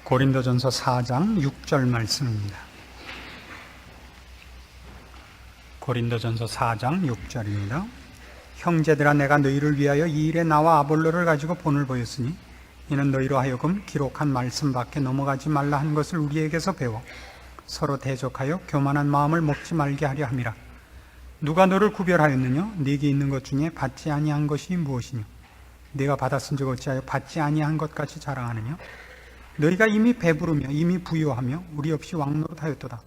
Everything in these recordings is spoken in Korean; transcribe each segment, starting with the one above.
고린도전서 4장 6절 말씀입니다. 고린도전서 4장 6절입니다. 형제들아, 내가 너희를 위하여 이 일에 나와 아볼로를 가지고 본을 보였으니 이는 너희로 하여금 기록한 말씀 밖에 넘어가지 말라 한 것을 우리에게서 배워 서로 대적하여 교만한 마음을 먹지 말게 하려 함이라. 누가 너를 구별하였느냐? 네게 있는 것 중에 받지 아니한 것이 무엇이냐? 네가 받았은 적 어찌하여 받지 아니한 것 같이 자랑하느냐? 너희가 이미 배부르며 이미 부유하며 우리 없이 왕노릇하였도다.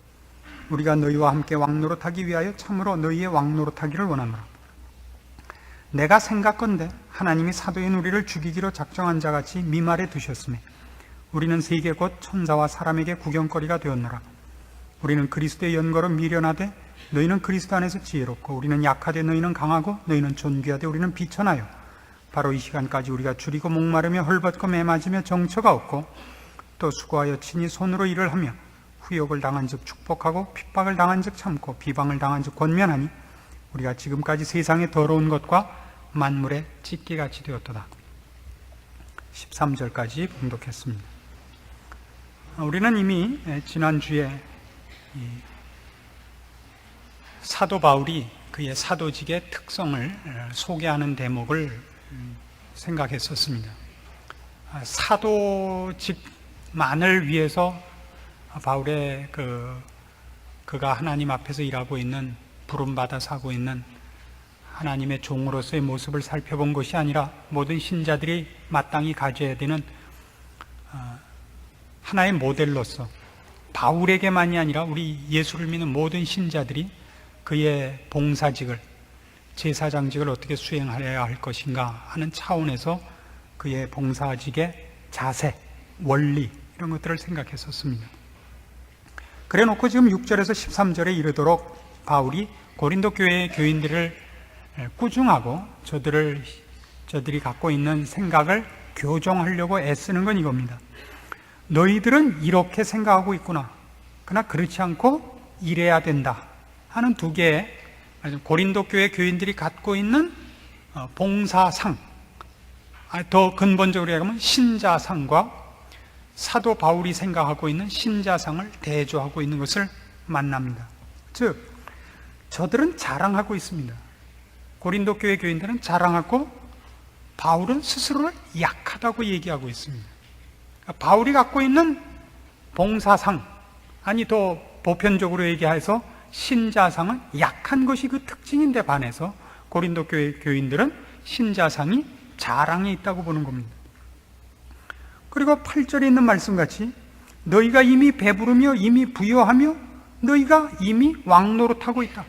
우리가 너희와 함께 왕노릇하기 위하여 참으로 너희의 왕노릇하기를 원하노라. 내가 생각건대 하나님이 사도인 우리를 죽이기로 작정한 자같이 미말에 두셨으며 우리는 세계 곧 천사와 사람에게 구경거리가 되었노라. 우리는 그리스도의 연고로 미련하되 너희는 그리스도 안에서 지혜롭고 우리는 약하되 너희는 강하고 너희는 존귀하되 우리는 비천하여 바로 이 시간까지 우리가 줄이고 목마르며 헐벗고 매맞으며 정처가 없고 또 수고하여 친히 손으로 일을 하며 후욕을 당한 즉 축복하고 핍박을 당한 즉 참고 비방을 당한 즉 권면하니 우리가 지금까지 세상의 더러운 것과 만물의 찢기같이 되었도다. 13절까지 봉독했습니다. 우리는 이미 지난주에 사도 바울이 그의 사도직의 특성을 소개하는 대목을 생각했었습니다. 사도직만을 위해서 바울의 그가 하나님 앞에서 일하고 있는 부름받아 사고 있는 하나님의 종으로서의 모습을 살펴본 것이 아니라 모든 신자들이 마땅히 가져야 되는 하나의 모델로서 바울에게만이 아니라 우리 예수를 믿는 모든 신자들이 그의 봉사직을, 제사장직을 어떻게 수행하여야 할 것인가 하는 차원에서 그의 봉사직의 자세, 원리 이런 것들을 생각했었습니다. 그래 놓고 지금 6절에서 13절에 이르도록 바울이 고린도 교회의 교인들을 꾸중하고 저들이 갖고 있는 생각을 교정하려고 애쓰는 건 이겁니다. 너희들은 이렇게 생각하고 있구나. 그러나 그렇지 않고 이래야 된다 하는 두 개의 고린도 교회 교인들이 갖고 있는 봉사상, 더 근본적으로 얘기하면 신자상과 사도 바울이 생각하고 있는 신자상을 대조하고 있는 것을 만납니다. 즉, 저들은 자랑하고 있습니다. 고린도 교회 교인들은 자랑하고 바울은 스스로를 약하다고 얘기하고 있습니다. 바울이 갖고 있는 봉사상, 아니 더 보편적으로 얘기해서 신자상은 약한 것이 그 특징인데 반해서 고린도 교회 교인들은 신자상이 자랑에 있다고 보는 겁니다. 그리고 8절에 있는 말씀같이 너희가 이미 배부르며 이미 부유하며 너희가 이미 왕노릇하고 있다.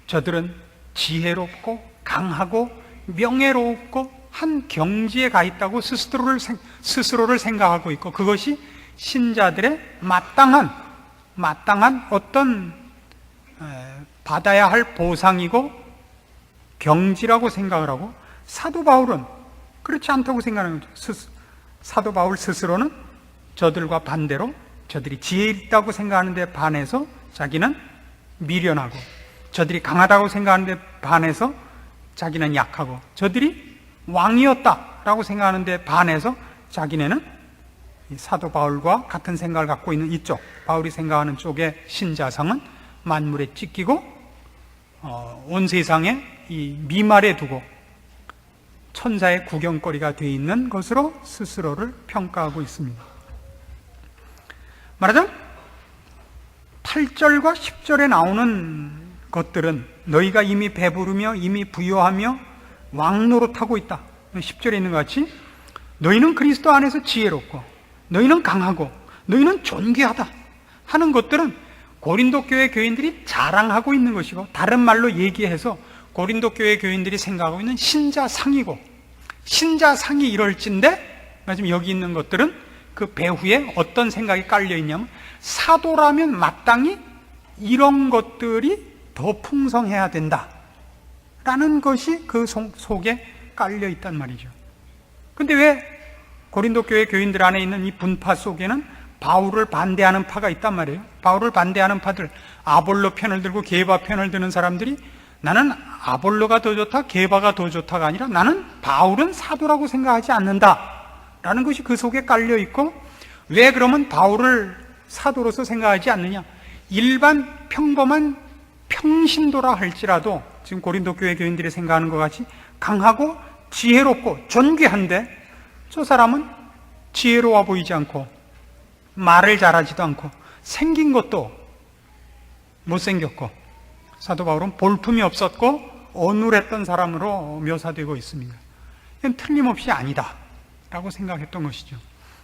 저들은 지혜롭고 강하고 명예롭고 한 경지에 가 있다고 스스로를 생각하고 있고 그것이 신자들의 마땅한 어떤 받아야 할 보상이고 경지라고 생각을 하고 사도 바울은 그렇지 않다고 생각하는 거죠. 사도 바울 스스로는 저들과 반대로 저들이 지혜 있다고 생각하는데 반해서 자기는 미련하고 저들이 강하다고 생각하는데 반해서 자기는 약하고 저들이 왕이었다라고 생각하는데 반해서 자기네는 사도 바울과 같은 생각을 갖고 있는 이쪽 바울이 생각하는 쪽의 신자상은 만물에 찢기고 온 세상에 이 미말에 두고 천사의 구경거리가 되어 있는 것으로 스스로를 평가하고 있습니다. 말하자면 8절과 10절에 나오는 것들은 너희가 이미 배부르며 이미 부유하며 왕노릇하고 있다. 10절에 있는 것 같이 너희는 그리스도 안에서 지혜롭고 너희는 강하고 너희는 존귀하다 하는 것들은 고린도 교회 교인들이 자랑하고 있는 것이고 다른 말로 얘기해서 고린도 교회 교인들이 생각하고 있는 신자상이고 신자상이 이럴진데 지금 여기 있는 것들은 그 배후에 어떤 생각이 깔려 있냐면 사도라면 마땅히 이런 것들이 더 풍성해야 된다 라는 것이 그 속에 깔려 있단 말이죠. 근데 왜 고린도 교회 교인들 안에 있는 이 분파 속에는 바울을 반대하는 파가 있단 말이에요. 바울을 반대하는 파들, 아볼로 편을 들고 게바 편을 드는 사람들이 나는 아볼로가 더 좋다, 게바가 더 좋다가 아니라 나는 바울은 사도라고 생각하지 않는다 라는 것이 그 속에 깔려 있고 왜 그러면 바울을 사도로서 생각하지 않느냐? 일반 평범한 평신도라 할지라도 지금 고린도 교회 교인들이 생각하는 것 같이 강하고 지혜롭고 존귀한데, 저 사람은 지혜로워 보이지 않고 말을 잘하지도 않고 생긴 것도 못생겼고, 사도 바울은 볼품이 없었고 어눌했던 사람으로 묘사되고 있습니다. 이건 틀림없이 아니다 라고 생각했던 것이죠.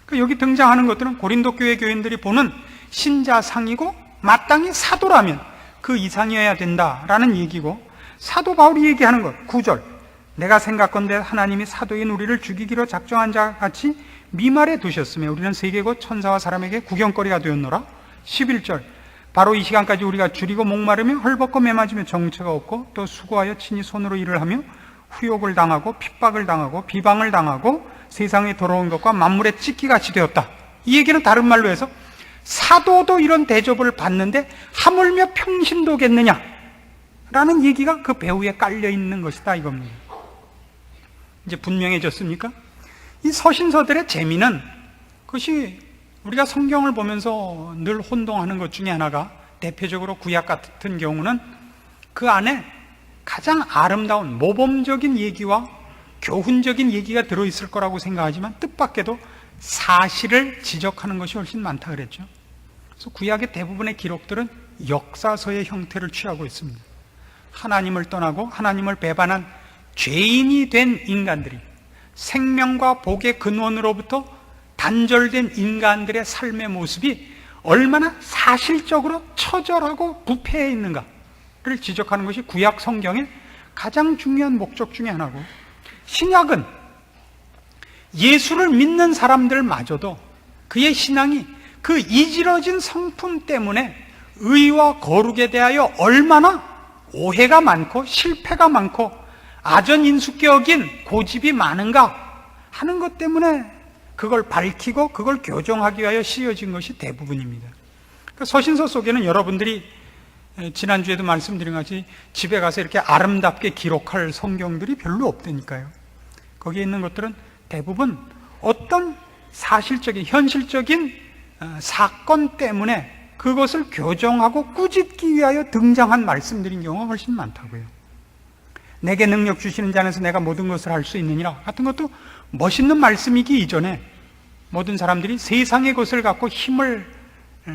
그러니까 여기 등장하는 것들은 고린도 교회 교인들이 보는 신자상이고 마땅히 사도라면 그 이상이어야 된다라는 얘기고, 사도 바울이 얘기하는 것 9절, 내가 생각건대 하나님이 사도인 우리를 죽이기로 작정한 자 같이 미말에 두셨으며 우리는 세계고 천사와 사람에게 구경거리가 되었노라. 11절, 바로 이 시간까지 우리가 줄이고 목마르며 헐벗고 매맞으며 정처가 없고 또 수고하여 친히 손으로 일을 하며 후욕을 당하고 핍박을 당하고 비방을 당하고 세상에 더러운 것과 만물의 찢기같이 되었다. 이 얘기는 다른 말로 해서 사도도 이런 대접을 받는데 하물며 평신도겠느냐 라는 얘기가 그 배후에 깔려 있는 것이다 이겁니다. 이제 분명해졌습니까? 이 서신서들의 재미는, 그것이 우리가 성경을 보면서 늘 혼동하는 것 중에 하나가, 대표적으로 구약 같은 경우는 그 안에 가장 아름다운 모범적인 얘기와 교훈적인 얘기가 들어있을 거라고 생각하지만 뜻밖에도 사실을 지적하는 것이 훨씬 많다 그랬죠. 그래서 구약의 대부분의 기록들은 역사서의 형태를 취하고 있습니다. 하나님을 떠나고 하나님을 배반한 죄인이 된 인간들이 생명과 복의 근원으로부터 단절된 인간들의 삶의 모습이 얼마나 사실적으로 처절하고 부패해 있는가를 지적하는 것이 구약 성경의 가장 중요한 목적 중에 하나고, 신약은 예수를 믿는 사람들마저도 그의 신앙이 그 이지러진 성품 때문에 의와 거룩에 대하여 얼마나 오해가 많고 실패가 많고 아전인수격인 고집이 많은가 하는 것 때문에 그걸 밝히고 그걸 교정하기 위하여 쓰여진 것이 대부분입니다. 그러니까 서신서 속에는 여러분들이 지난주에도 말씀드린 것이 집에 가서 이렇게 아름답게 기록할 성경들이 별로 없다니까요. 거기에 있는 것들은 대부분 어떤 사실적인 현실적인 사건 때문에 그것을 교정하고 꾸짖기 위하여 등장한 말씀들인 경우가 훨씬 많다고요. 내게 능력 주시는 자 안에서 내가 모든 것을 할 수 있느니라 같은 것도 멋있는 말씀이기 이전에 모든 사람들이 세상의 것을 갖고 힘을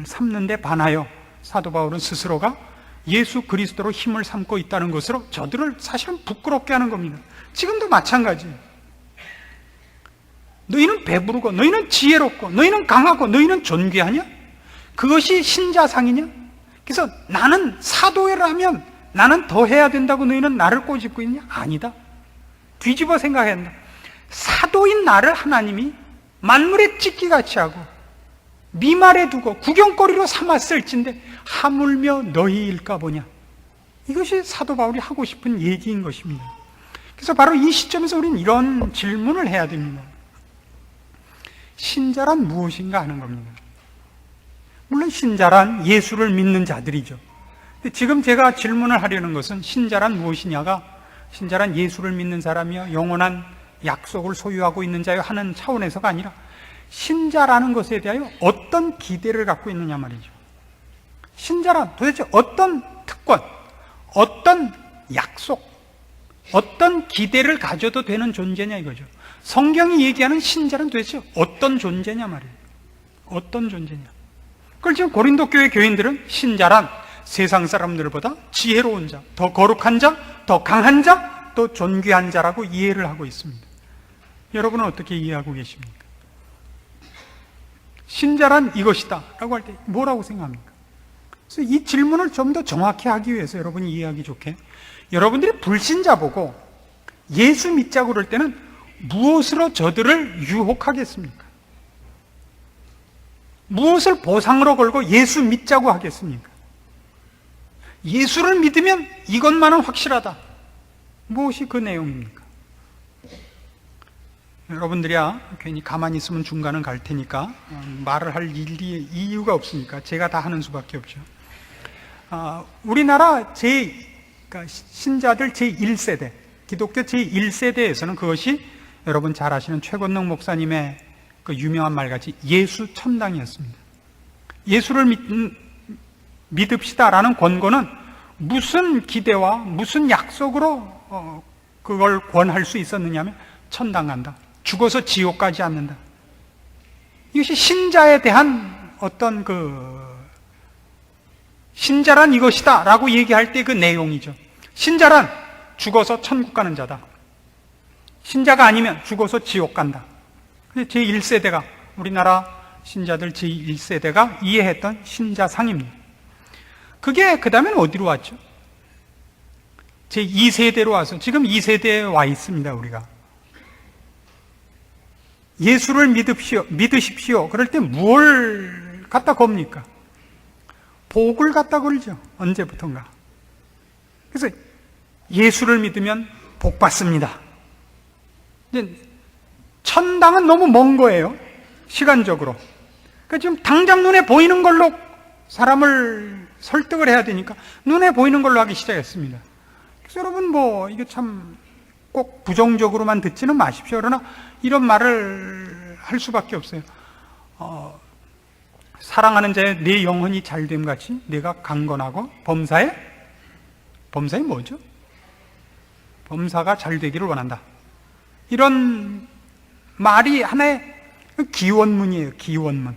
삼는 데 반하여 사도 바울은 스스로가 예수 그리스도로 힘을 삼고 있다는 것으로 저들을 사실은 부끄럽게 하는 겁니다. 지금도 마찬가지예요. 너희는 배부르고 너희는 지혜롭고 너희는 강하고 너희는 존귀하냐? 그것이 신자상이냐? 그래서 나는 사도라면 나는 더 해야 된다고 너희는 나를 꼬집고 있냐? 아니다. 뒤집어 생각해야 한다. 사도인 나를 하나님이 만물의 찢기같이 하고 미말에 두고 구경거리로 삼았을진데 하물며 너희일까 보냐. 이것이 사도 바울이 하고 싶은 얘기인 것입니다. 그래서 바로 이 시점에서 우리는 이런 질문을 해야 됩니다. 신자란 무엇인가 하는 겁니다. 물론 신자란 예수를 믿는 자들이죠. 지금 제가 질문을 하려는 것은 신자란 무엇이냐가, 신자란 예수를 믿는 사람이요 영원한 약속을 소유하고 있는 자요 하는 차원에서가 아니라 신자라는 것에 대하여 어떤 기대를 갖고 있느냐 말이죠. 신자란 도대체 어떤 특권, 어떤 약속, 어떤 기대를 가져도 되는 존재냐 이거죠. 성경이 얘기하는 신자는 도대체 어떤 존재냐 말이에요. 어떤 존재냐. 그걸 지금 고린도 교회 교인들은 신자란 세상 사람들보다 지혜로운 자, 더 거룩한 자, 더 강한 자, 또 존귀한 자라고 이해를 하고 있습니다. 여러분은 어떻게 이해하고 계십니까? 신자란 이것이다 라고 할 때 뭐라고 생각합니까? 그래서 이 질문을 좀 더 정확히 하기 위해서 여러분이 이해하기 좋게, 여러분들이 불신자 보고 예수 믿자고 그럴 때는 무엇으로 저들을 유혹하겠습니까? 무엇을 보상으로 걸고 예수 믿자고 하겠습니까? 예수를 믿으면 이것만은 확실하다. 무엇이 그 내용입니까? 여러분들이야 괜히 가만히 있으면 중간은 갈 테니까 말을 할 이유가 없으니까 제가 다 하는 수밖에 없죠. 우리나라 그러니까 신자들 제1세대, 기독교 제1세대에서는 그것이 여러분 잘 아시는 최건능 목사님의 그 유명한 말같이 예수 천당이었습니다. 예수를 믿읍시다라는 권고는 무슨 기대와 무슨 약속으로 그걸 권할 수 있었느냐면 천당 간다, 죽어서 지옥 가지 않는다. 이것이 신자에 대한 어떤 신자란 이것이다 라고 얘기할 때 그 내용이죠. 신자란 죽어서 천국 가는 자다. 신자가 아니면 죽어서 지옥 간다. 제1세대가, 우리나라 신자들 제1세대가 이해했던 신자상입니다. 그게 그 다음에는 어디로 왔죠? 제2세대로 와서 지금 2세대에 와 있습니다. 우리가 예수를 믿으십시오. 그럴 때 뭘 갖다 겁니까? 복을 갖다 걸죠. 언제부턴가. 그래서 예수를 믿으면 복 받습니다. 이제 천당은 너무 먼 거예요. 시간적으로. 그러니까 지금 당장 눈에 보이는 걸로 사람을 설득을 해야 되니까 눈에 보이는 걸로 하기 시작했습니다. 그래서 여러분 이게 참 꼭 부정적으로만 듣지는 마십시오. 그러나 이런 말을 할 수밖에 없어요. 사랑하는 자의 내 영혼이 잘됨 같이 내가 강건하고 범사에 뭐죠? 범사가 잘 되기를 원한다. 이런 말이 하나의 기원문이에요. 기원문.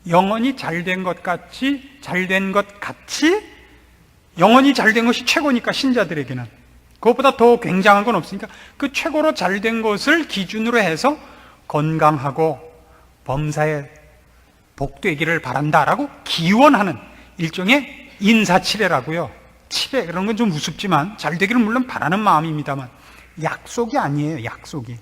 영혼이 잘된 것 같이 영혼이 잘된 것이 최고니까 신자들에게는 그것보다 더 굉장한 건 없으니까 그 최고로 잘된 것을 기준으로 해서 건강하고 범사에 복되기를 바란다라고 기원하는 일종의 인사치레라고요. 치레 그런 건 좀 우습지만 잘되기를 물론 바라는 마음입니다만 약속이 아니에요. 약속이.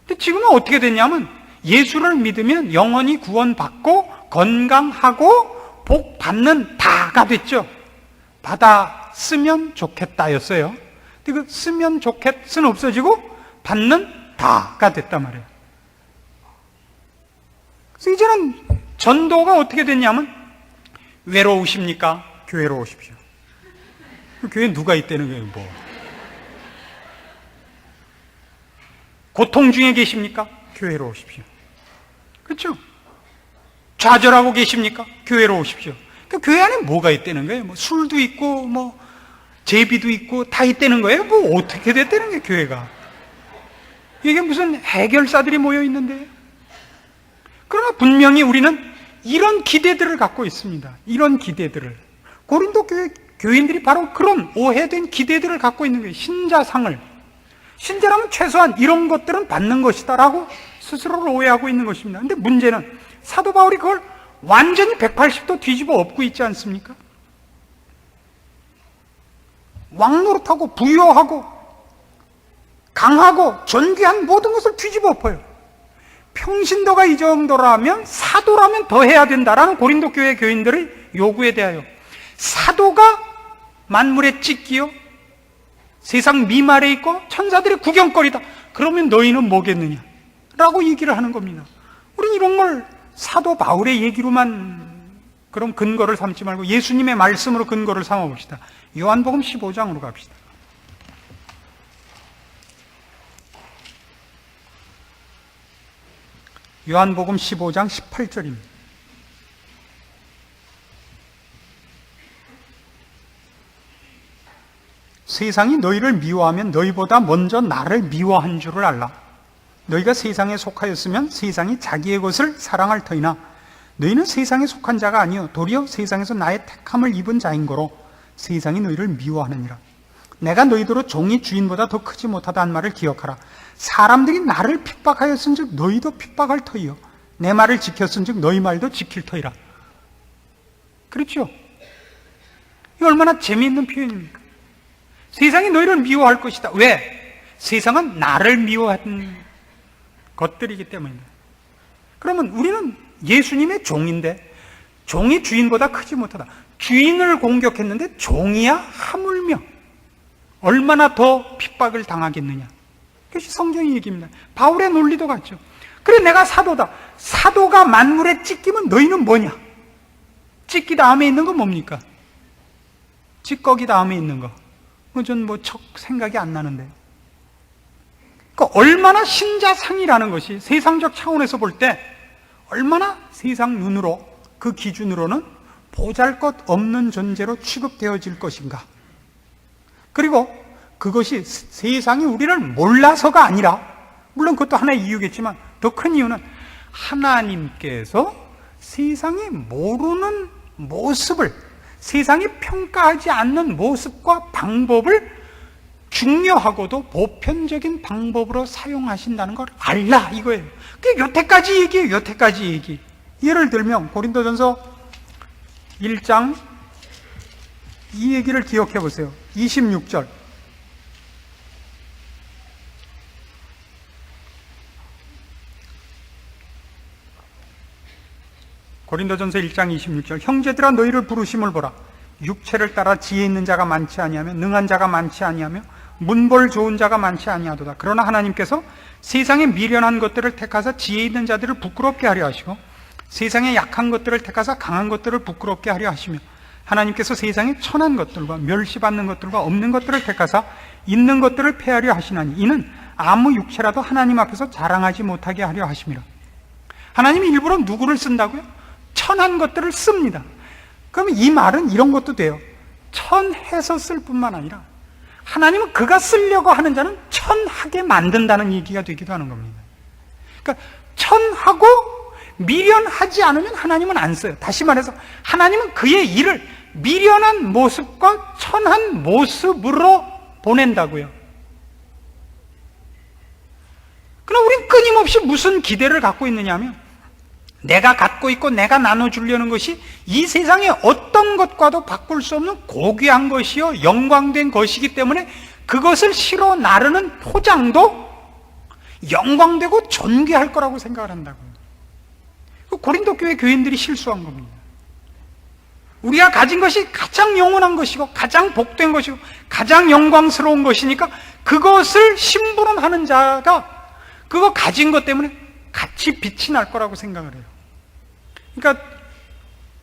근데 지금은 어떻게 됐냐면 예수를 믿으면 영원히 구원받고 건강하고 복 받는 다가 됐죠. 받아 쓰면 좋겠다였어요. 근데 그 쓰면 좋겠은 없어지고 받는 다가 됐단 말이에요. 그래서 이제는 전도가 어떻게 됐냐면 외로우십니까? 교회로 오십시오. 교회에 누가 있다는 거예요? 고통 중에 계십니까? 교회로 오십시오. 그렇죠? 좌절하고 계십니까? 교회로 오십시오. 그러니까 교회 안에 뭐가 있다는 거예요? 술도 있고 제비도 있고 다 있다는 거예요? 어떻게 됐다는 거예요, 교회가? 이게 무슨 해결사들이 모여 있는데요? 그러나 분명히 우리는 이런 기대들을 갖고 있습니다. 이런 기대들을. 고린도 교인들이 바로 그런 오해된 기대들을 갖고 있는 거예요. 신자상을. 신자라면 최소한 이런 것들은 받는 것이다라고 스스로를 오해하고 있는 것입니다. 근데 문제는 사도 바울이 그걸 완전히 180도 뒤집어 엎고 있지 않습니까? 왕노릇하고 부유하고 강하고 존귀한 모든 것을 뒤집어 엎어요. 평신도가 이 정도라면 사도라면 더 해야 된다라는 고린도 교회 교인들의 요구에 대하여 사도가 만물의 찢기요 세상 미말에 있고 천사들의 구경거리다. 그러면 너희는 뭐겠느냐? 라고 얘기를 하는 겁니다. 우린 이런 걸 사도 바울의 얘기로만 그럼 근거를 삼지 말고 예수님의 말씀으로 근거를 삼아 봅시다. 요한복음 15장으로 갑시다. 요한복음 15장 18절입니다. 세상이 너희를 미워하면 너희보다 먼저 나를 미워한 줄을 알라. 너희가 세상에 속하였으면 세상이 자기의 것을 사랑할 터이나 너희는 세상에 속한 자가 아니요 도리어 세상에서 나의 택함을 입은 자인 거로 세상이 너희를 미워하느니라. 내가 너희더러 종이 주인보다 더 크지 못하다는 말을 기억하라. 사람들이 나를 핍박하였은즉 너희도 핍박할 터이요 내 말을 지켰은즉 너희 말도 지킬 터이라. 그렇죠? 이 얼마나 재미있는 표현입니까? 세상이 너희를 미워할 것이다. 왜? 세상은 나를 미워하는 것들이기 때문입니다. 그러면 우리는 예수님의 종인데 종이 주인보다 크지 못하다. 주인을 공격했는데 종이야 하물며 얼마나 더 핍박을 당하겠느냐. 그것이 성경의 얘기입니다. 바울의 논리도 같죠. 그래 내가 사도다. 사도가 만물에 찢기면 너희는 뭐냐? 찢기 다음에 있는 건 뭡니까? 찌꺼기 다음에 있는 거. 전 척 생각이 안 나는데. 그러니까 얼마나 신자상이라는 것이 세상적 차원에서 볼 때 얼마나 세상 눈으로, 그 기준으로는 보잘것없는 존재로 취급되어질 것인가. 그리고 그것이 세상이 우리를 몰라서가 아니라, 물론 그것도 하나의 이유겠지만 더 큰 이유는 하나님께서 세상이 모르는 모습을, 세상이 평가하지 않는 모습과 방법을 중요하고도 보편적인 방법으로 사용하신다는 걸 알라, 이거예요. 그게 여태까지 얘기예요. 여태까지 얘기. 예를 들면 고린도전서 1장 이 얘기를 기억해 보세요. 26절. 고린도전서 1장 26절. 형제들아 너희를 부르심을 보라. 육체를 따라 지혜 있는 자가 많지 아니하며 능한 자가 많지 아니하며 문벌 좋은 자가 많지 아니하도다. 그러나 하나님께서 세상의 미련한 것들을 택하사 지혜 있는 자들을 부끄럽게 하려 하시고 세상의 약한 것들을 택하사 강한 것들을 부끄럽게 하려 하시며 하나님께서 세상의 천한 것들과 멸시받는 것들과 없는 것들을 택하사 있는 것들을 폐하려 하시나니 이는 아무 육체라도 하나님 앞에서 자랑하지 못하게 하려 하심이라. 하나님이 일부러 누구를 쓴다고요? 천한 것들을 씁니다. 그러면 이 말은 이런 것도 돼요. 천해서 쓸 뿐만 아니라 하나님은 그가 쓰려고 하는 자는 천하게 만든다는 얘기가 되기도 하는 겁니다. 그러니까 천하고 미련하지 않으면 하나님은 안 써요. 다시 말해서 하나님은 그의 일을 미련한 모습과 천한 모습으로 보낸다고요. 그럼 우린 끊임없이 무슨 기대를 갖고 있느냐 하면 내가 갖고 있고 내가 나눠주려는 것이 이 세상의 어떤 것과도 바꿀 수 없는 고귀한 것이요 영광된 것이기 때문에 그것을 실어 나르는 포장도 영광되고 존귀할 거라고 생각을 한다고요. 고린도 교회 교인들이 실수한 겁니다. 우리가 가진 것이 가장 영원한 것이고 가장 복된 것이고 가장 영광스러운 것이니까 그것을 심부름하는 자가 그거 가진 것 때문에 같이 빛이 날 거라고 생각을 해요. 그러니까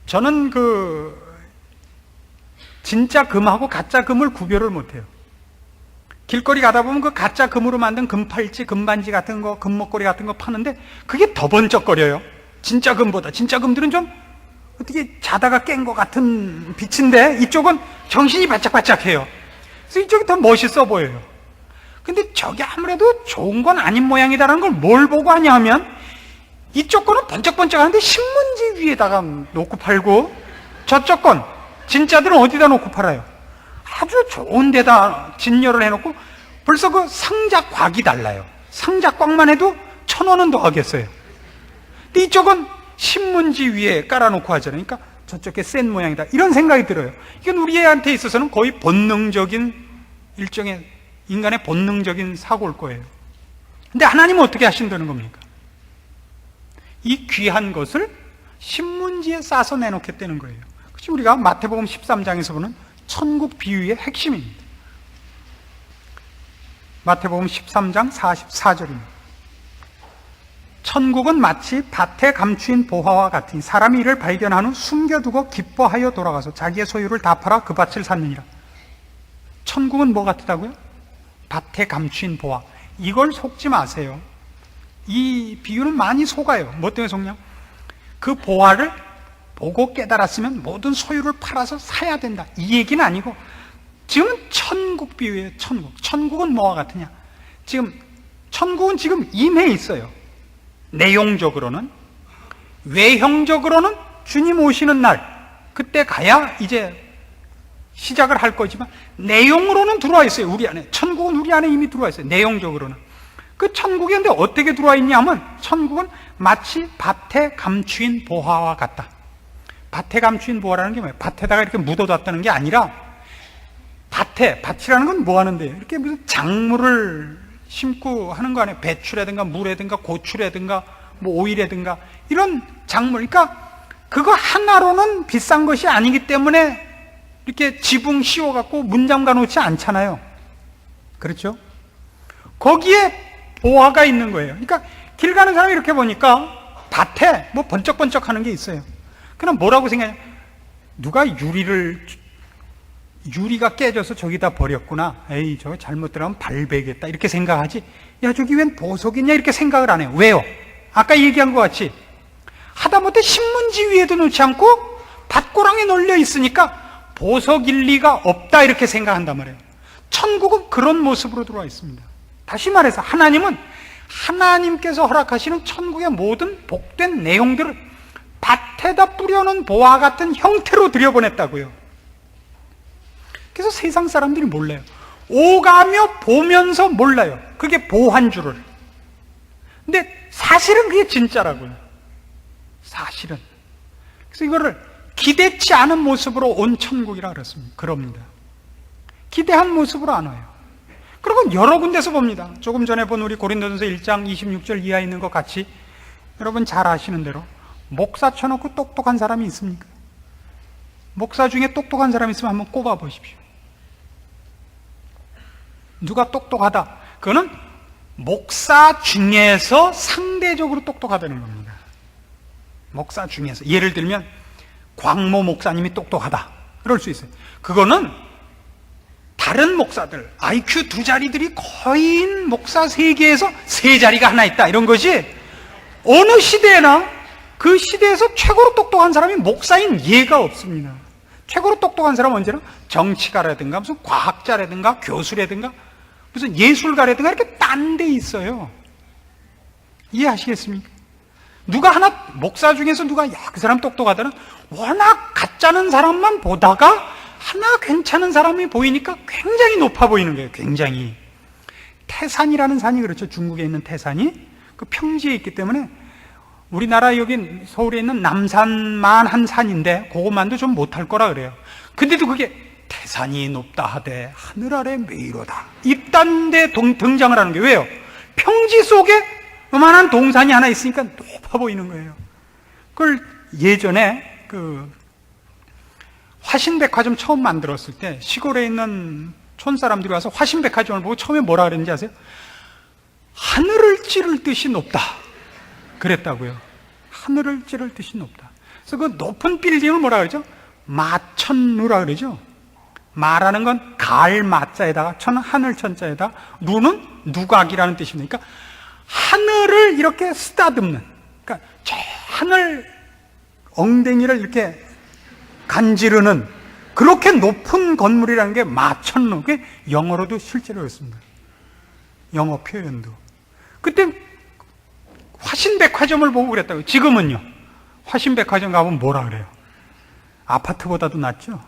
저는 진짜 금하고 가짜 금을 구별을 못해요. 길거리 가다 보면 그 가짜 금으로 만든 금팔찌, 금반지 같은 거, 금목걸이 같은 거 파는데 그게 더 번쩍거려요. 진짜 금보다. 진짜 금들은 좀 어떻게 자다가 깬 것 같은 빛인데 이쪽은 정신이 바짝바짝해요. 그래서 이쪽이 더 멋있어 보여요. 근데 저게 아무래도 좋은 건 아닌 모양이다라는 걸 뭘 보고 하냐 하면 이쪽 거는 번쩍번쩍 하는데 신문지 위에다가 놓고 팔고 저쪽 건 진짜들은 어디다 놓고 팔아요? 아주 좋은 데다 진열을 해놓고 벌써 그 상자곽이 달라요. 상자곽만 해도 1,000원은 더 하겠어요. 근데 이쪽은 신문지 위에 깔아놓고 하잖아요. 그러니까 저쪽에 센 모양이다 이런 생각이 들어요. 이건 우리한테 있어서는 거의 본능적인 일종의 인간의 본능적인 사고일 거예요. 근데 하나님은 어떻게 하신다는 겁니까? 이 귀한 것을 신문지에 싸서 내놓겠다는 거예요. 그것이 우리가 마태복음 13장에서 보는 천국 비유의 핵심입니다. 마태복음 13장 44절입니다. 천국은 마치 밭에 감추인 보화와 같으니 사람이 이를 발견한 후 숨겨두고 기뻐하여 돌아가서 자기의 소유를 다 팔아 그 밭을 샀느니라. 천국은 뭐 같다고요? 밭에 감추인 보화. 이걸 속지 마세요. 이 비유는 많이 속아요. 뭐 때문에 속냐? 그 보화를 보고 깨달았으면 모든 소유를 팔아서 사야 된다 이 얘기는 아니고 지금은 천국 비유예요. 천국은 뭐와 같으냐? 천국은 지금 임해 있어요. 내용적으로는. 외형적으로는 주님 오시는 날 그때 가야 이제 시작을 할 거지만 내용으로는 들어와 있어요. 우리 안에. 천국은 우리 안에 이미 들어와 있어요. 내용적으로는. 그 천국이 근데 어떻게 들어와 있냐 하면 천국은 마치 밭에 감추인 보화와 같다. 밭에 감추인 보화라는 게 뭐예요? 밭에다가 이렇게 묻어뒀다는 게 아니라 밭이라는 건 뭐 하는데요? 이렇게 무슨 작물을 심고 하는 거 아니에요? 배추라든가 무라든가 고추라든가 뭐 오이라든가 이런 작물. 그러니까 그거 하나로는 비싼 것이 아니기 때문에 이렇게 지붕 씌워갖고 문 잠가 놓지 않잖아요. 그렇죠? 거기에 보화가 있는 거예요. 그러니까 길 가는 사람이 이렇게 보니까 밭에 뭐 번쩍번쩍 하는 게 있어요. 그럼 뭐라고 생각해요? 누가 유리가 깨져서 저기다 버렸구나. 에이, 저거 잘못 들어가면 발베겠다. 이렇게 생각하지. 야, 저기 웬 보석이냐? 이렇게 생각을 안 해요. 왜요? 아까 얘기한 것 같이 하다못해 신문지 위에도 놓지 않고 밭고랑에 널려 있으니까 보석일 리가 없다 이렇게 생각한단 말이에요. 천국은 그런 모습으로 들어와 있습니다. 다시 말해서 하나님은 하나님께서 허락하시는 천국의 모든 복된 내용들을 밭에다 뿌려놓은 보화 같은 형태로 들여보냈다고요. 그래서 세상 사람들이 몰라요. 오가며 보면서 몰라요. 그게 보한 줄을. 근데 사실은 그게 진짜라고요. 사실은. 그래서 이거를 기대치 않은 모습으로 온 천국이라 그랬습니다. 그럽니다. 기대한 모습으로 안 와요. 그리고 여러 군데서 봅니다. 조금 전에 본 우리 고린도전서 1장 26절 이하에 있는 것 같이 여러분 잘 아시는 대로 목사 쳐놓고 똑똑한 사람이 있습니까? 목사 중에 똑똑한 사람이 있으면 한번 꼽아 보십시오. 누가 똑똑하다? 그거는 목사 중에서 상대적으로 똑똑하다는 겁니다. 목사 중에서. 예를 들면 광모 목사님이 똑똑하다 그럴 수 있어요. 그거는 다른 목사들 IQ 2자리들이 거인 목사 세계에서 3자리가 하나 있다 이런 것이, 어느 시대나 그 시대에서 최고로 똑똑한 사람이 목사인 예가 없습니다. 최고로 똑똑한 사람은 언제나 정치가라든가 무슨 과학자라든가 교수라든가 무슨 예술가라든가 이렇게 딴 데 있어요. 이해하시겠습니까? 누가 하나 목사 중에서 누가 그 사람 똑똑하다는, 워낙 가짜는 사람만 보다가 하나 괜찮은 사람이 보이니까 굉장히 높아 보이는 거예요. 굉장히. 태산이라는 산이 그렇죠. 중국에 있는 태산이 그 평지에 있기 때문에 우리나라 여기 서울에 있는 남산만 한 산인데 그것만도 좀 못할 거라 그래요. 근데도 그게 태산이 높다 하되 하늘 아래 메이로다 이딴 데 등장을 하는 게 왜요? 평지 속에 요만한 동산이 하나 있으니까 높아 보이는 거예요. 그걸 예전에 화신백화점 처음 만들었을 때 시골에 있는 촌사람들이 와서 화신백화점을 보고 처음에 뭐라 그랬는지 아세요? 하늘을 찌를 듯이 높다 그랬다고요. 하늘을 찌를 듯이 높다. 그래서 그 높은 빌딩을 뭐라 그러죠? 마천루라 그러죠. 마라는 건 가을 마자에다가 천 하늘 천자에다 누는 누각이라는 뜻입니다. 그러니까 하늘을 이렇게 쓰다듬는, 그러니까 저 하늘 엉덩이를 이렇게 간지르는 그렇게 높은 건물이라는 게 마천루. 그게 영어로도 실제로 그렇습니다. 영어 표현도. 그때 화신백화점을 보고 그랬다고요. 지금은요, 화신백화점 가보면 뭐라 그래요? 아파트보다도 낫죠?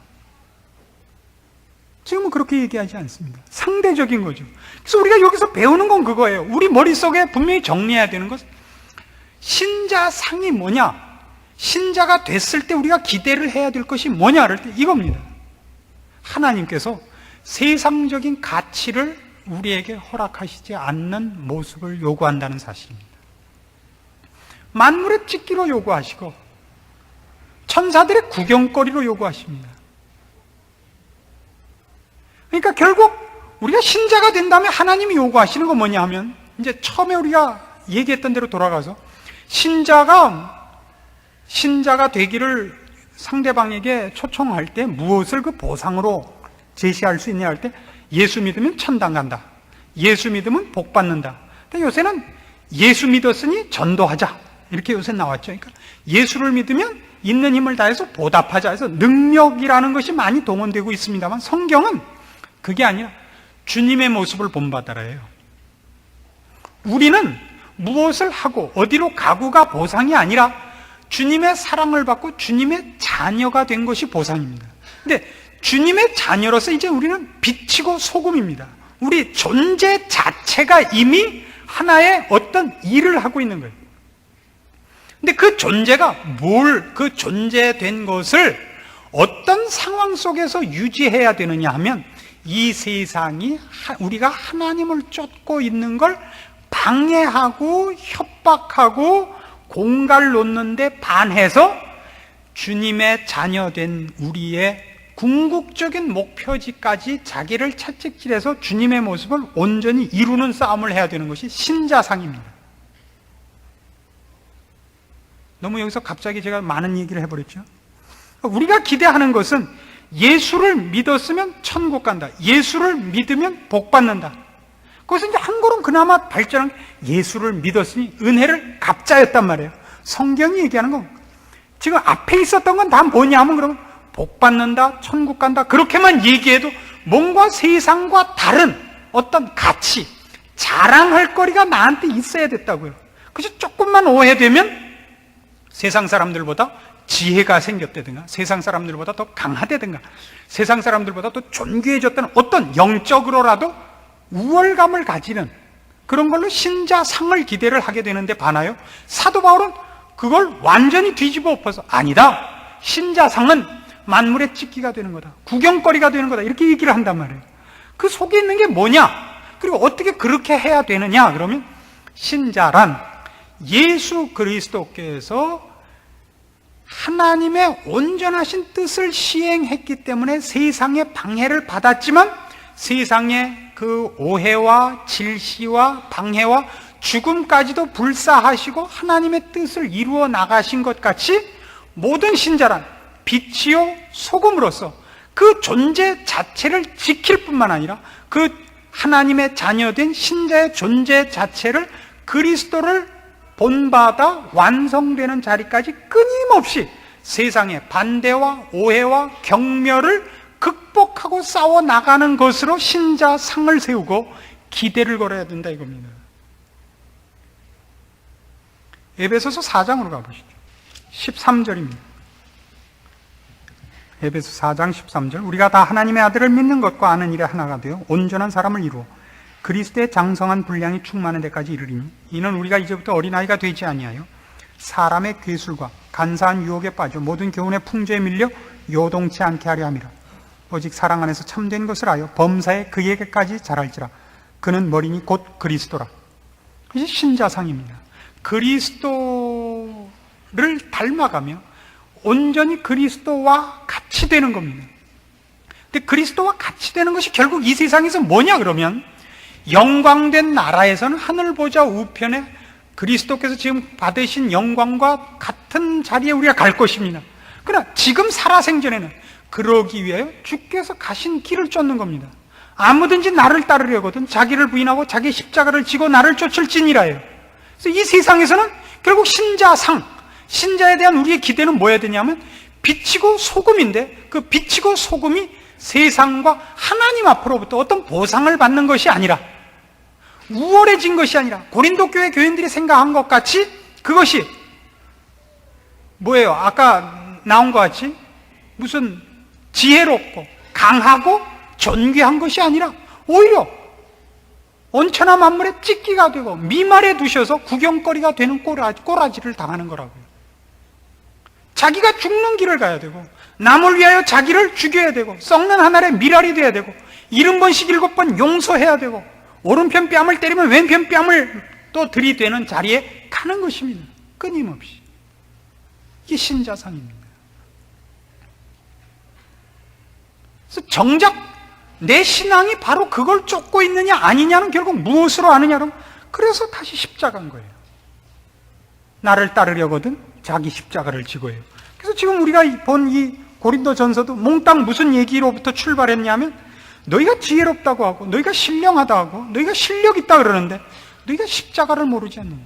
지금은 그렇게 얘기하지 않습니다. 상대적인 거죠. 그래서 우리가 여기서 배우는 건 그거예요. 우리 머릿속에 분명히 정리해야 되는 것은 신자상이 뭐냐, 신자가 됐을 때 우리가 기대를 해야 될 것이 뭐냐 할 때 이겁니다. 하나님께서 세상적인 가치를 우리에게 허락하시지 않는 모습을 요구한다는 사실입니다. 만물의 찍기로 요구하시고 천사들의 구경거리로 요구하십니다. 그러니까 결국 우리가 신자가 된 다음에 하나님이 요구하시는 건 뭐냐 하면, 이제 처음에 우리가 얘기했던 대로 돌아가서 신자가 되기를 상대방에게 초청할 때 무엇을 그 보상으로 제시할 수 있냐 할 때, 예수 믿으면 천당 간다, 예수 믿으면 복 받는다. 근데 요새는 예수 믿었으니 전도하자 이렇게 요새 나왔죠. 그러니까 예수를 믿으면 있는 힘을 다해서 보답하자 해서 능력이라는 것이 많이 동원되고 있습니다만, 성경은 그게 아니라 주님의 모습을 본받아라예요. 우리는 무엇을 하고 어디로 가고가 보상이 아니라 주님의 사랑을 받고 주님의 자녀가 된 것이 보상입니다. 근데 주님의 자녀로서 이제 우리는 빛이고 소금입니다. 우리 존재 자체가 이미 하나의 어떤 일을 하고 있는 거예요. 근데 그 존재가 그 존재된 것을 어떤 상황 속에서 유지해야 되느냐 하면, 이 세상이 우리가 하나님을 쫓고 있는 걸 방해하고 협박하고 공갈 놓는데 반해서 주님의 자녀된 우리의 궁극적인 목표지까지 자기를 채찍질해서 주님의 모습을 온전히 이루는 싸움을 해야 되는 것이 신자상입니다. 너무 여기서 갑자기 제가 많은 얘기를 해버렸죠. 우리가 기대하는 것은 예수를 믿었으면 천국 간다, 예수를 믿으면 복 받는다. 그것은 이제 한 걸음 그나마 발전한 게, 예수를 믿었으니 은혜를 갚자였단 말이에요. 성경이 얘기하는 건 지금 앞에 있었던 건 다 뭐냐 하면 그러면 복 받는다, 천국 간다 그렇게만 얘기해도 뭔가 세상과 다른 어떤 가치, 자랑할 거리가 나한테 있어야 됐다고요. 그래서 조금만 오해되면 세상 사람들보다 지혜가 생겼다든가 세상 사람들보다 더 강하다든가 세상 사람들보다 더 존귀해졌다는 어떤 영적으로라도 우월감을 가지는 그런 걸로 신자상을 기대를 하게 되는데 반하여 사도 바울은 그걸 완전히 뒤집어 엎어서 아니다, 신자상은 만물의 찍기가 되는 거다, 구경거리가 되는 거다 이렇게 얘기를 한단 말이에요. 그 속에 있는 게 뭐냐, 그리고 어떻게 그렇게 해야 되느냐 그러면 신자란 예수 그리스도께서 하나님의 온전하신 뜻을 시행했기 때문에 세상의 방해를 받았지만 세상의 그 오해와 질시와 방해와 죽음까지도 불사하시고 하나님의 뜻을 이루어 나가신 것 같이 모든 신자란 빛이요 소금으로서 그 존재 자체를 지킬 뿐만 아니라 그 하나님의 자녀된 신자의 존재 자체를 그리스도를 본받아 완성되는 자리까지 끊임없이 세상의 반대와 오해와 경멸을 극복하고 싸워 나가는 것으로 신자상을 세우고 기대를 걸어야 된다 이겁니다. 에베소서 4장으로 가보시죠. 13절입니다. 에베소 4장 13절 우리가 다 하나님의 아들을 믿는 것과 아는 일에 하나가 되어 온전한 사람을 이루어 그리스도의 장성한 분량이 충만한 데까지 이르리니 이는 우리가 이제부터 어린아이가 되지 아니하여 사람의 괴술과 간사한 유혹에 빠져 모든 교훈의 풍조에 밀려 요동치 않게 하려 함이라. 오직 사랑 안에서 참된 것을 하여 범사에 그에게까지 자랄지라. 그는 머리니 곧 그리스도라. 이게 신자상입니다. 그리스도를 닮아가며 온전히 그리스도와 같이 되는 겁니다. 근데 그리스도와 같이 되는 것이 결국 이 세상에서 뭐냐 그러면 영광된 나라에서는 하늘보좌 우편에 그리스도께서 지금 받으신 영광과 같은 자리에 우리가 갈 것입니다. 그러나 지금 살아생전에는 그러기 위하여 주께서 가신 길을 쫓는 겁니다. 아무든지 나를 따르려거든 자기를 부인하고 자기 십자가를 지고 나를 쫓을지니라예요. 그래서 이 세상에서는 결국 신자상, 신자에 대한 우리의 기대는 뭐여야 되냐면 빛이고 소금인데 그 빛이고 소금이 세상과 하나님 앞으로부터 어떤 보상을 받는 것이 아니라 우월해진 것이 아니라 고린도 교회 교인들이 생각한 것 같이 그것이 뭐예요? 아까 나온 것 같이 무슨 지혜롭고 강하고 존귀한 것이 아니라 오히려 온천하 만물의 찢기가 되고 미말에 두셔서 구경거리가 되는 꼬라지를 당하는 거라고요. 자기가 죽는 길을 가야 되고 남을 위하여 자기를 죽여야 되고 썩는 하늘의 미랄이 돼야 되고 70번씩 7번 용서해야 되고 오른편 뺨을 때리면 왼편 뺨을 또 들이대는 자리에 가는 것입니다. 끊임없이. 이게 신자상입니다. 그래서 정작 내 신앙이 바로 그걸 쫓고 있느냐 아니냐는 결국 무엇으로 아느냐는 그래서 다시 십자가인 거예요. 나를 따르려거든 자기 십자가를 지고 해요. 그래서 지금 우리가 본 이 고린도 전서도 몽땅 무슨 얘기로부터 출발했냐면 너희가 지혜롭다고 하고 너희가 신령하다 하고 너희가 실력 있다 그러는데 너희가 십자가를 모르지 않느냐.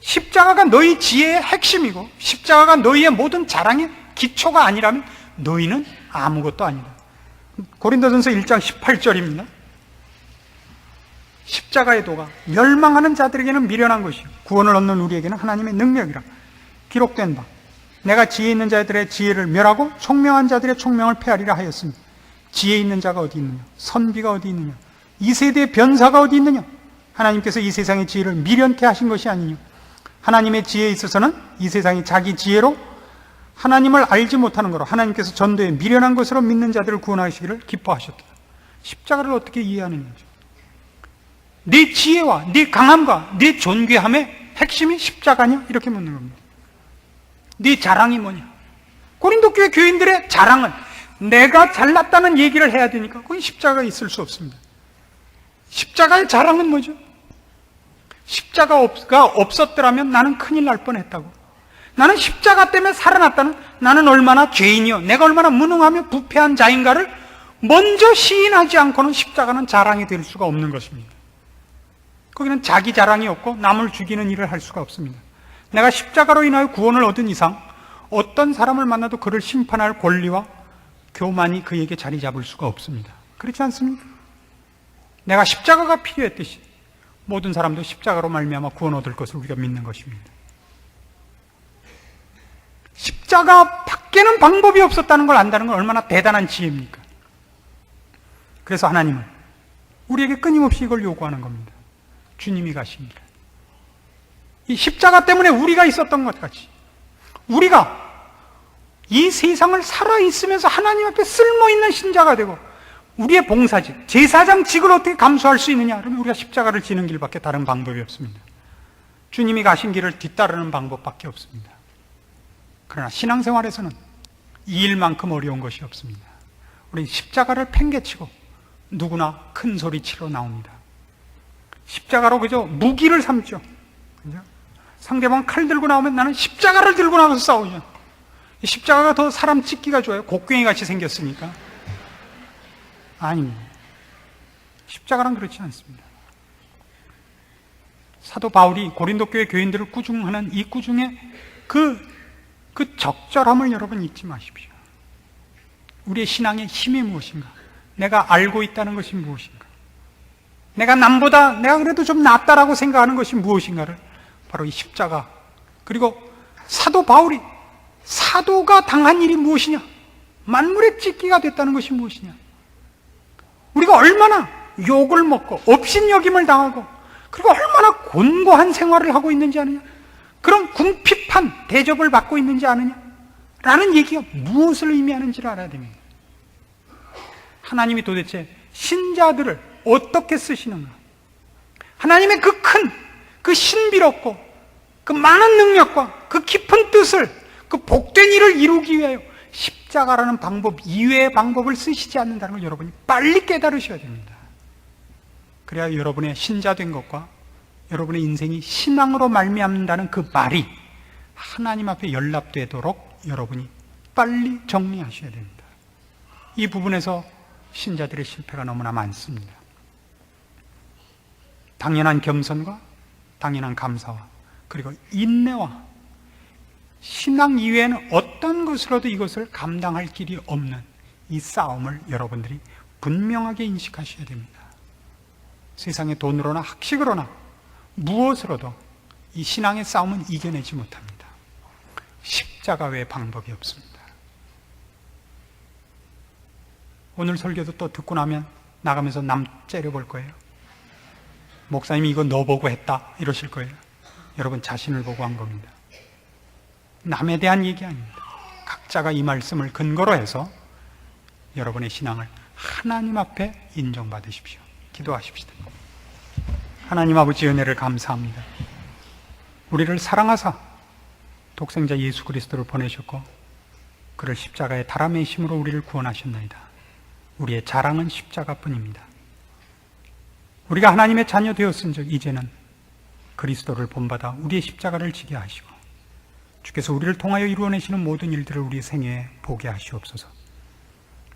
십자가가 너희 지혜의 핵심이고 십자가가 너희의 모든 자랑의 기초가 아니라면 너희는 아무것도 아니다. 고린도전서 1장 18절입니다. 십자가의 도가 멸망하는 자들에게는 미련한 것이요 구원을 얻는 우리에게는 하나님의 능력이라. 기록된 바 내가 지혜 있는 자들의 지혜를 멸하고 총명한 자들의 총명을 폐하리라 하였으니 지혜 있는 자가 어디 있느냐 선비가 어디 있느냐 이 세대의 변사가 어디 있느냐. 하나님께서 이 세상의 지혜를 미련케 하신 것이 아니냐. 하나님의 지혜에 있어서는 이 세상이 자기 지혜로 하나님을 알지 못하는 거로 하나님께서 전도에 미련한 것으로 믿는 자들을 구원하시기를 기뻐하셨다. 십자가를 어떻게 이해하느냐죠. 네 지혜와 네 강함과 네 존귀함의 핵심이 십자가냐? 이렇게 묻는 겁니다. 네 자랑이 뭐냐? 고린도 교회 교인들의 자랑은 내가 잘났다는 얘기를 해야 되니까 그건 십자가가 있을 수 없습니다. 십자가의 자랑은 뭐죠? 십자가가 없었더라면 나는 큰일 날 뻔했다고. 나는 십자가 때문에 살아났다는 나는 얼마나 죄인이요 내가 얼마나 무능하며 부패한 자인가를 먼저 시인하지 않고는 십자가는 자랑이 될 수가 없는 것입니다. 거기는 자기 자랑이 없고 남을 죽이는 일을 할 수가 없습니다. 내가 십자가로 인하여 구원을 얻은 이상 어떤 사람을 만나도 그를 심판할 권리와 교만이 그에게 자리 잡을 수가 없습니다. 그렇지 않습니까? 내가 십자가가 필요했듯이 모든 사람도 십자가로 말미암아 구원 얻을 것을 우리가 믿는 것입니다. 십자가 밖에는 방법이 없었다는 걸 안다는 건 얼마나 대단한 지혜입니까? 그래서 하나님은 우리에게 끊임없이 이걸 요구하는 겁니다. 주님이 가십니다. 이 십자가 때문에 우리가 있었던 것 같이 우리가 이 세상을 살아있으면서 하나님 앞에 쓸모있는 신자가 되고 우리의 봉사직, 제사장직을 어떻게 감수할 수 있느냐? 그러면 우리가 십자가를 지는 길밖에 다른 방법이 없습니다. 주님이 가신 길을 뒤따르는 방법밖에 없습니다. 그러나 신앙생활에서는 이 일만큼 어려운 것이 없습니다. 우리 십자가를 팽개치고 누구나 큰 소리 치러 나옵니다. 십자가로 그저 무기를 삼죠. 그죠? 상대방 칼 들고 나오면 나는 십자가를 들고 나가서 싸우죠. 십자가가 더 사람 찍기가 좋아요. 곡괭이 같이 생겼으니까. 아닙니다. 십자가란 그렇지 않습니다. 사도 바울이 고린도 교회 교인들을 꾸중하는 이 꾸중의 그 적절함을 여러분 잊지 마십시오. 우리의 신앙의 힘이 무엇인가? 내가 알고 있다는 것이 무엇인가? 내가 그래도 좀 낫다라고 생각하는 것이 무엇인가를 바로 이 십자가, 그리고 사도 바울이 사도가 당한 일이 무엇이냐? 만물의 찢기가 됐다는 것이 무엇이냐? 우리가 얼마나 욕을 먹고 업신여김을 당하고 그리고 얼마나 곤고한 생활을 하고 있는지 아느냐? 그런 궁핍한 대접을 받고 있는지 아느냐? 라는 얘기가 무엇을 의미하는지를 알아야 됩니다. 하나님이 도대체 신자들을 어떻게 쓰시는가? 하나님의 그 신비롭고 그 많은 능력과 그 깊은 뜻을, 그 복된 일을 이루기 위하여 십자가라는 방법 이외의 방법을 쓰시지 않는다는 걸 여러분이 빨리 깨달으셔야 됩니다. 그래야 여러분의 신자된 것과 여러분의 인생이 신앙으로 말미암는다는 그 말이 하나님 앞에 연락되도록 여러분이 빨리 정리하셔야 됩니다. 이 부분에서 신자들의 실패가 너무나 많습니다. 당연한 겸손과 당연한 감사와 그리고 인내와 신앙 이외에는 어떤 것으로도 이것을 감당할 길이 없는 이 싸움을 여러분들이 분명하게 인식하셔야 됩니다. 세상의 돈으로나 학식으로나 무엇으로도 이 신앙의 싸움은 이겨내지 못합니다. 십자가 외에 방법이 없습니다. 오늘 설교도 또 듣고 나면 나가면서 남 째려볼 거예요. 목사님이 이거 너 보고 했다 이러실 거예요. 여러분 자신을 보고 한 겁니다. 남에 대한 얘기 아닙니다. 각자가 이 말씀을 근거로 해서 여러분의 신앙을 하나님 앞에 인정받으십시오. 기도하십시다. 하나님 아버지 은혜를 감사합니다. 우리를 사랑하사 독생자 예수 그리스도를 보내셨고 그를 십자가에 달아 매심으로 우리를 구원하셨나이다. 우리의 자랑은 십자가뿐입니다. 우리가 하나님의 자녀 되었은즉 이제는 그리스도를 본받아 우리의 십자가를 지게 하시고 주께서 우리를 통하여 이루어내시는 모든 일들을 우리 생애에 보게 하시옵소서.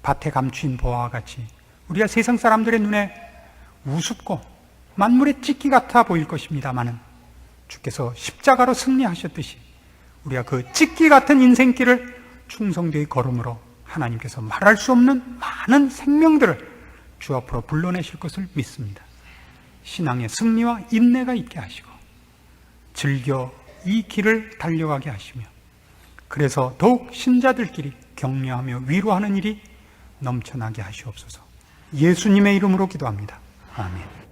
밭에 감추인 보화와 같이 우리가 세상 사람들의 눈에 우습고 만물의 찢기 같아 보일 것입니다마는 주께서 십자가로 승리하셨듯이 우리가 그 찢기 같은 인생길을 충성되이 걸음으로 하나님께서 말할 수 없는 많은 생명들을 주 앞으로 불러내실 것을 믿습니다. 신앙의 승리와 인내가 있게 하시고 즐겨 이 길을 달려가게 하시며 그래서 더욱 신자들끼리 격려하며 위로하는 일이 넘쳐나게 하시옵소서. 예수님의 이름으로 기도합니다. 아멘.